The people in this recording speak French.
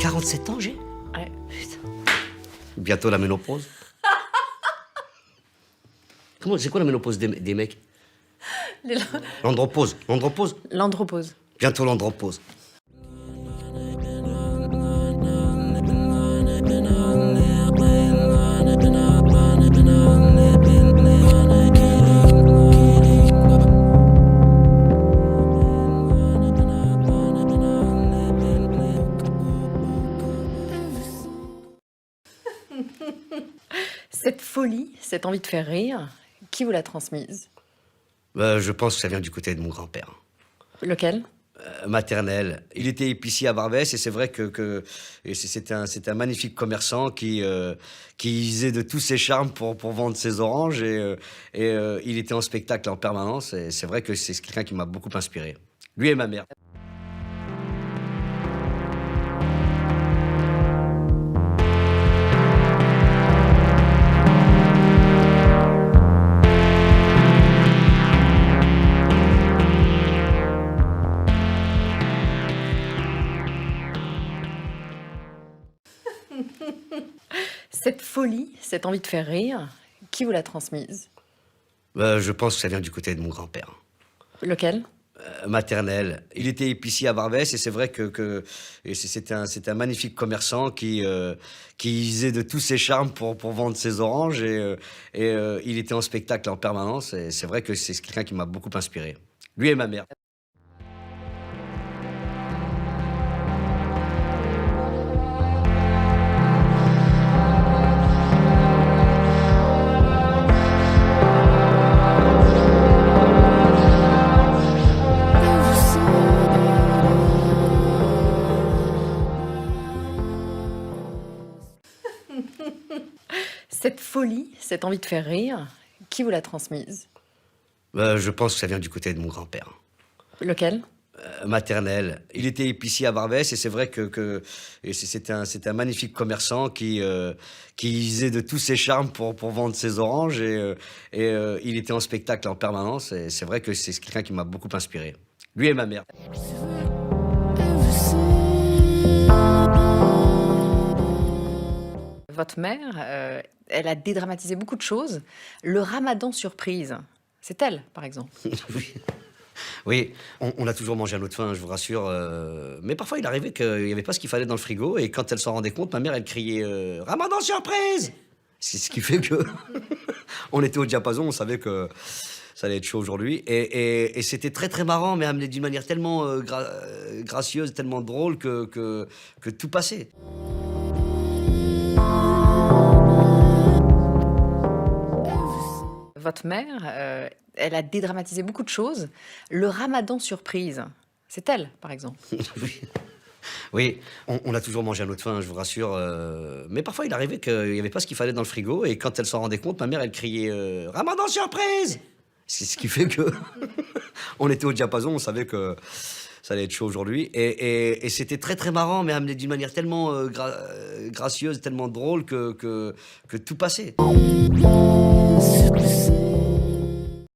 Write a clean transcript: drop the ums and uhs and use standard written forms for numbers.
47 ans, j'ai? Ouais, putain. Bientôt la ménopause. C'est quoi la ménopause des mecs? L'andropause. L'andropause. Bientôt l'andropause. Cette folie, cette envie de faire rire, qui vous l'a transmise? Je pense que ça vient du côté de mon grand-père. Lequel? Maternel. Il était épicier à Barbès et c'est vrai et c'était un magnifique commerçant qui usait de tous ses charmes pour vendre ses oranges et il était en spectacle en permanence et c'est vrai que c'est quelqu'un qui m'a beaucoup inspiré. Lui et ma mère. Cette folie, cette envie de faire rire, qui vous l'a transmise? Je pense que ça vient du côté de mon grand-père. Lequel? Maternel. Il était épicier à Barbès et c'est vrai et c'était un magnifique commerçant qui usait de tous ses charmes pour vendre ses oranges et il était en spectacle en permanence et c'est vrai que c'est quelqu'un qui m'a beaucoup inspiré. Lui et ma mère. Cette folie, cette envie de faire rire, qui vous l'a transmise? Je pense que ça vient du côté de mon grand-père. Lequel? Maternel. Il était épicier à Barbès et c'est vrai et c'était un magnifique commerçant qui usait de tous ses charmes pour vendre ses oranges et il était en spectacle en permanence et c'est vrai que c'est quelqu'un qui m'a beaucoup inspiré. Lui et ma mère. Votre mère, elle a dédramatisé beaucoup de choses. Le ramadan surprise, c'est elle, par exemple. Oui. Oui, on a toujours mangé à notre faim, je vous rassure. Mais parfois, il arrivait qu'il n'y avait pas ce qu'il fallait dans le frigo. Et quand elle s'en rendait compte, ma mère, elle criait Ramadan surprise! C'est ce qui fait que on était au diapason, on savait que ça allait être chaud aujourd'hui. Et c'était très, très marrant, mais amené d'une manière tellement gracieuse, tellement drôle que tout passait. Votre mère, elle a dédramatisé beaucoup de choses. Le ramadan surprise, c'est elle, par exemple. Oui. Oui, on a toujours mangé à notre faim, je vous rassure. Mais parfois, il arrivait qu'il n'y avait pas ce qu'il fallait dans le frigo. Et quand elle s'en rendait compte, ma mère, elle criait Ramadan surprise! C'est ce qui fait que on était au diapason, on savait que ça allait être chaud aujourd'hui. Et c'était très, très marrant, mais amené d'une manière tellement gracieuse, tellement drôle que tout passait.